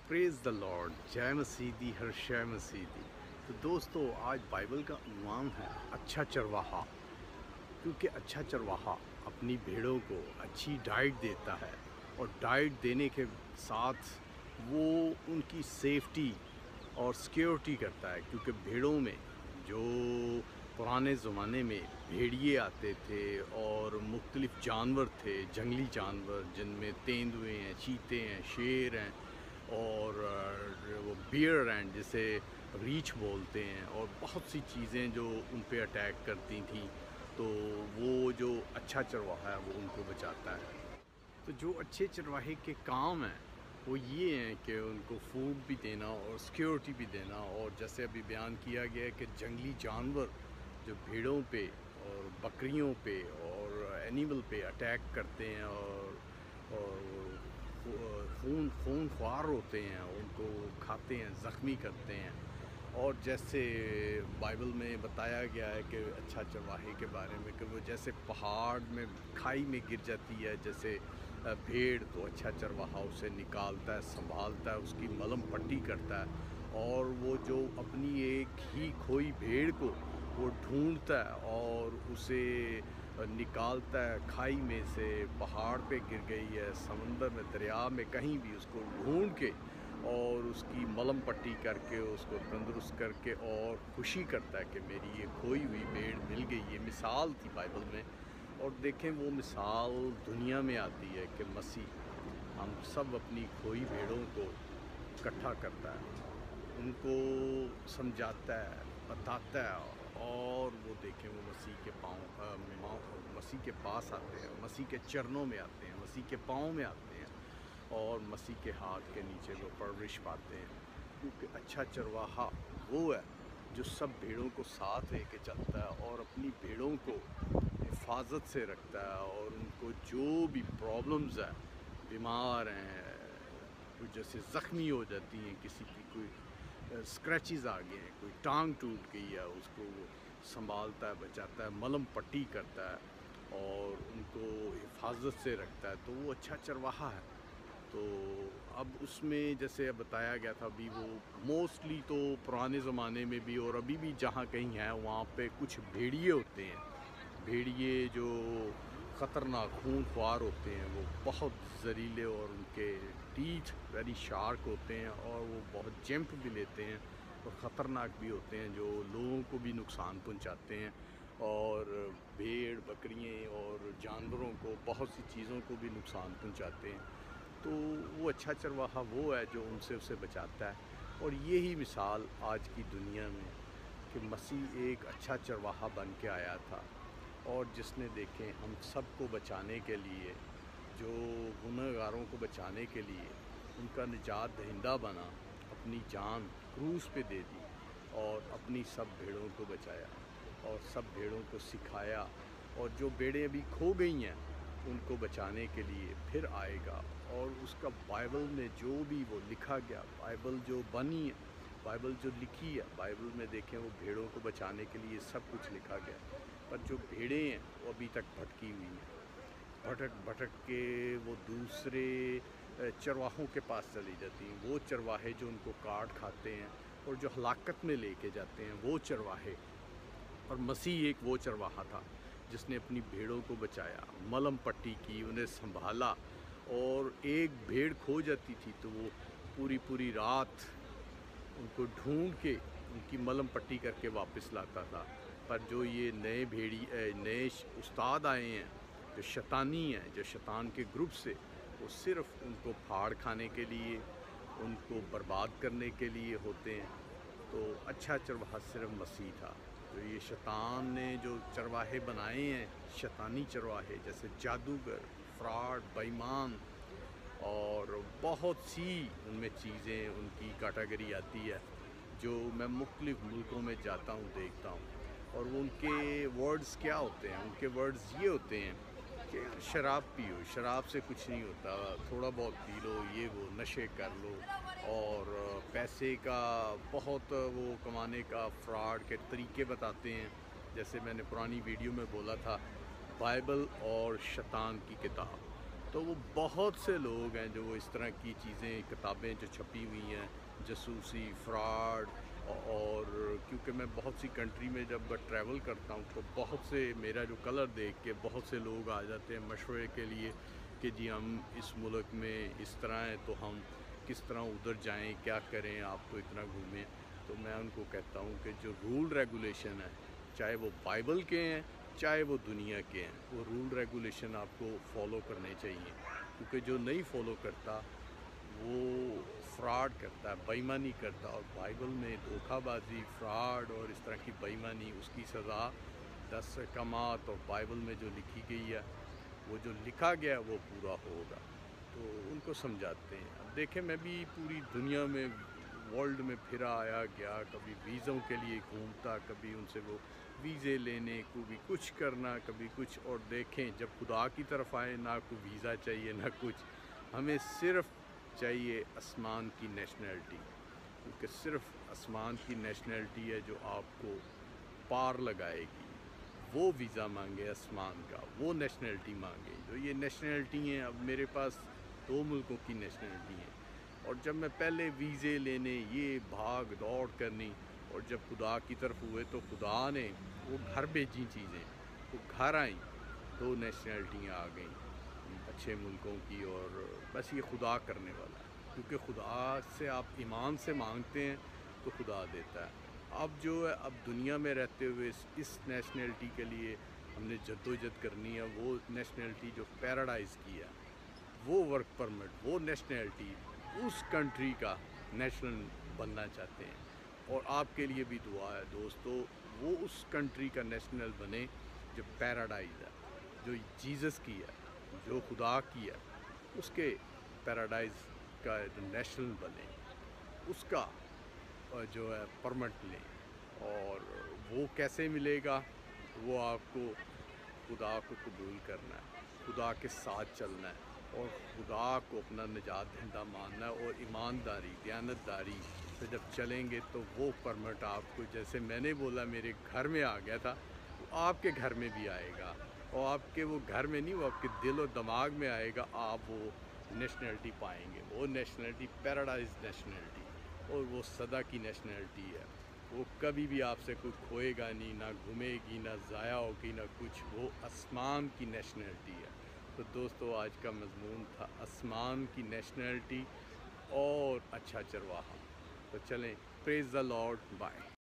پریز دا lord, جے مسیح ہر شے مسیح۔ تو دوستو، آج بائبل کا عنوان ہے اچھا چرواہا، کیونکہ اچھا چرواہا اپنی بھیڑوں کو اچھی ڈائٹ دیتا ہے، اور ڈائٹ دینے کے ساتھ وہ ان کی سیفٹی اور سیکیورٹی کرتا ہے، کیونکہ بھیڑوں میں جو پرانے زمانے میں بھیڑیے آتے تھے اور مختلف جانور تھے، جنگلی جانور، جن میں تیندوے ہیں، چیتے ہیں، شیر ہیں، اور وہ بیئر ہیں جسے ریچھ بولتے ہیں، اور بہت سی چیزیں جو ان پہ اٹیک کرتی تھیں، تو وہ جو اچھا چرواہا ہے وہ ان کو بچاتا ہے۔ تو جو اچھے چرواہے کے کام ہیں وہ یہ ہیں کہ ان کو فوڈ بھی دینا اور سیکیورٹی بھی دینا، اور جیسے ابھی بیان کیا گیا ہے کہ جنگلی جانور جو بھیڑوں پہ اور بکریوں پہ اور اینیمل پہ اٹیک کرتے ہیں اور خون خوار ہوتے ہیں، ان کو کھاتے ہیں، زخمی کرتے ہیں، اور جیسے بائبل میں بتایا گیا ہے کہ اچھا چرواہے کے بارے میں کہ وہ جیسے پہاڑ میں کھائی میں گر جاتی ہے جیسے بھیڑ، تو اچھا چرواہا اسے نکالتا ہے، سنبھالتا ہے، اس کی ملم پٹی کرتا ہے، اور وہ جو اپنی ایک ہی کھوئی بھیڑ کو وہ ڈھونڈتا ہے اور اسے نکالتا ہے کھائی میں سے، پہاڑ پہ گر گئی ہے، سمندر میں، دریا میں، کہیں بھی اس کو ڈھونڈ کے اور اس کی ملم پٹی کر کے اس کو تندرست کر کے اور خوشی کرتا ہے کہ میری یہ کھوئی ہوئی بھیڑ مل گئی۔ یہ مثال تھی بائبل میں، اور دیکھیں وہ مثال دنیا میں آتی ہے کہ مسیح ہم سب اپنی کھوئی بھیڑوں کو اکٹھا کرتا ہے، ان کو سمجھاتا ہے، بتاتا ہے، اور وہ دیکھیں وہ مسیح کے پاس آتے ہیں، مسیح کے چرنوں میں آتے ہیں، مسیح کے پاؤں میں آتے ہیں، اور مسیح کے ہاتھ کے نیچے وہ پرورش پاتے ہیں، کیونکہ اچھا چرواہا وہ ہے جو سب بھیڑوں کو ساتھ لے کے چلتا ہے اور اپنی بھیڑوں کو حفاظت سے رکھتا ہے، اور ان کو جو بھی پرابلمز ہیں، بیمار ہیں، کوئی جیسے زخمی ہو جاتی ہیں، کسی کی کوئی اسکریچز آ گئے ہیں، کوئی ٹانگ ٹوٹ گئی ہے، اس کو وہ سنبھالتا ہے، بچاتا ہے، ملم پٹی کرتا ہے اور ان کو حفاظت سے رکھتا ہے، تو وہ اچھا چرواہا ہے۔ تو اب اس میں جیسے بتایا گیا تھا، ابھی وہ موسٹلی تو پرانے زمانے میں بھی اور ابھی بھی جہاں کہیں ہیں وہاں پہ کچھ بھیڑیے ہوتے ہیں، بھیڑیے جو خطرناک خون خوار ہوتے ہیں، وہ بہت زہریلے اور ان کے ٹیتھ ویری شارک ہوتے ہیں، اور وہ بہت جمپ بھی لیتے ہیں اور خطرناک بھی ہوتے ہیں، جو لوگوں کو بھی نقصان پہنچاتے ہیں، اور بھیڑ بکریاں اور جانوروں کو، بہت سی چیزوں کو بھی نقصان پہنچاتے ہیں۔ تو وہ اچھا چرواہا وہ ہے جو ان سے اسے بچاتا ہے، اور یہی مثال آج کی دنیا میں کہ مسیح ایک اچھا چرواہا بن کے آیا تھا، اور جس نے دیکھیں ہم سب کو بچانے کے لیے، جو گنہگاروں کو بچانے کے لیے ان کا نجات دہندہ بنا، اپنی جان کروس پہ دے دی اور اپنی سب بھیڑوں کو بچایا اور سب بھیڑوں کو سکھایا، اور جو بھیڑیں ابھی کھو گئی ہیں ان کو بچانے کے لیے پھر آئے گا، اور اس کا بائبل میں جو بھی وہ لکھا گیا، بائبل جو بنی ہے، بائبل جو لکھی ہے، بائبل میں دیکھیں وہ بھیڑوں کو بچانے کے لیے سب کچھ لکھا گیا، پر جو بھیڑیں ہیں وہ ابھی تک بھٹکی ہوئی ہیں، بھٹک بھٹک کے وہ دوسرے چرواہوں کے پاس چلی جاتی ہیں، وہ چرواہے جو ان کو کاٹ کھاتے ہیں اور جو ہلاکت میں لے کے جاتے ہیں، وہ چرواہے۔ اور مسیح ایک وہ چرواہا تھا جس نے اپنی بھیڑوں کو بچایا، ملم پٹی کی، انہیں سنبھالا، اور ایک بھیڑ کھو جاتی تھی تو وہ پوری رات ان کو ڈھونڈ کے ان کی ملم پٹی کر کے واپس لاتا تھا۔ پر جو یہ نئے استاد آئے ہیں جو شیطانی ہیں، جو شیطان کے گروپ سے، وہ صرف ان کو پھاڑ کھانے کے لیے، ان کو برباد کرنے کے لیے ہوتے ہیں۔ تو اچھا چرواہا صرف مسیح تھا۔ جو یہ شیطان نے جو چرواہے بنائے ہیں، شیطانی چرواہے، جیسے جادوگر، فراڈ، بے ایمان، اور بہت سی ان میں چیزیں ان کی کیٹیگری آتی ہے، جو میں مختلف ملکوں میں جاتا ہوں دیکھتا ہوں، اور وہ ان کے ورڈز کیا ہوتے ہیں؟ ان کے ورڈز یہ ہوتے ہیں کہ یار شراب پیو، شراب سے کچھ نہیں ہوتا، تھوڑا بہت پی لو، یہ وہ نشے کر لو، اور پیسے کا بہت وہ کمانے کا فراڈ کے طریقے بتاتے ہیں، جیسے میں نے پرانی ویڈیو میں بولا تھا، بائبل اور شیطان کی کتاب۔ تو وہ بہت سے لوگ ہیں جو وہ اس طرح کی چیزیں، کتابیں جو چھپی ہوئی ہیں، جاسوسی، فراڈ، اور کیونکہ میں بہت سی کنٹری میں جب ٹریول کرتا ہوں تو بہت سے میرا جو کلر دیکھ کے بہت سے لوگ آ جاتے ہیں مشورے کے لیے کہ جی ہم اس ملک میں اس طرح ہیں تو ہم کس طرح ادھر جائیں، کیا کریں، آپ تو اتنا گھومیں. تو میں ان کو کہتا ہوں کہ جو رول ریگولیشن ہے، چاہے وہ بائبل کے ہیں چاہے وہ دنیا کے ہیں، وہ رول ریگولیشن آپ کو فالو کرنے چاہیے. کیونکہ جو نہیں فالو کرتا وہ فراڈ کرتا ہے، بے ایمانی کرتا ہے. اور بائبل میں دھوکہ بازی، فراڈ اور اس طرح کی بے ایمانی، اس کی سزا 10 احکامات اور بائبل میں جو لکھی گئی ہے، وہ جو لکھا گیا ہے وہ پورا ہوگا. تو ان کو سمجھاتے ہیں. اب دیکھیں میں بھی پوری دنیا میں ورلڈ میں پھرا آیا گیا، کبھی ویزوں کے لیے گھومتا، کبھی ان سے وہ ویزے لینے، کبھی کچھ کرنا، کبھی کچھ. اور دیکھیں جب خدا کی طرف آئے نہ کوئی ویزا چاہیے نہ کچھ، ہمیں صرف چاہیے آسمان کی نیشنلٹی. کیونکہ صرف آسمان کی نیشنلٹی ہے جو آپ کو پار لگائے گی. وہ ویزا مانگے آسمان کا، وہ نیشنلٹی مانگے. جو یہ نیشنلٹی ہیں، اب میرے پاس 2 ملکوں کی نیشنلٹی ہیں، اور جب میں پہلے ویزے لینے یہ بھاگ دوڑ کرنی، اور جب خدا کی طرف ہوئے تو خدا نے وہ گھر بھیجی چیزیں، وہ گھر آئیں، 2 نیشنلٹیاں آ گئیں اچھے ملکوں کی. اور بس یہ خدا کرنے والا ہے، کیونکہ خدا سے آپ ایمان سے مانگتے ہیں تو خدا دیتا ہے. اب جو ہے اب دنیا میں رہتے ہوئے اس نیشنلٹی کے لیے ہم نے جدوجہد کرنی ہے. وہ نیشنلٹی جو پیراڈائز کی ہے، وہ ورک پرمٹ، وہ نیشنلٹی اس کنٹری کا نیشنل بننا چاہتے ہیں. اور آپ کے لیے بھی دعا ہے دوستو، وہ اس کنٹری کا نیشنل بنے جو پیراڈائز ہے، جو جیزس کی ہے، جو خدا کی ہے، اس کے پیراڈائز کا نیشنل بنے، اس کا جو ہے پرمٹ لیں. اور وہ کیسے ملے گا؟ وہ آپ کو خدا کو قبول کرنا ہے، خدا کے ساتھ چلنا ہے، اور خدا کو اپنا نجات دہندہ ماننا ہے. اور ایمانداری، دیانتداری سے جب چلیں گے تو وہ پرمٹ آپ کو، جیسے میں نے بولا میرے گھر میں آ گیا تھا، وہ آپ کے گھر میں بھی آئے گا. اور آپ کے وہ گھر میں نہیں، وہ آپ کے دل و دماغ میں آئے گا. آپ وہ نیشنلٹی پائیں گے، وہ نیشنلٹی پیراڈائز نیشنلٹی، اور وہ سدا کی نیشنلٹی ہے. وہ کبھی بھی آپ سے کوئی کھوئے گا نہیں، نہ گھومے گی، نہ ضائع ہوگی، نہ کچھ. وہ آسمان کی نیشنلٹی ہے. تو دوستو آج کا مضمون تھا آسمان کی نیشنلٹی اور اچھا چرواہا. تو چلیں، پریز دا لارڈ، بائے.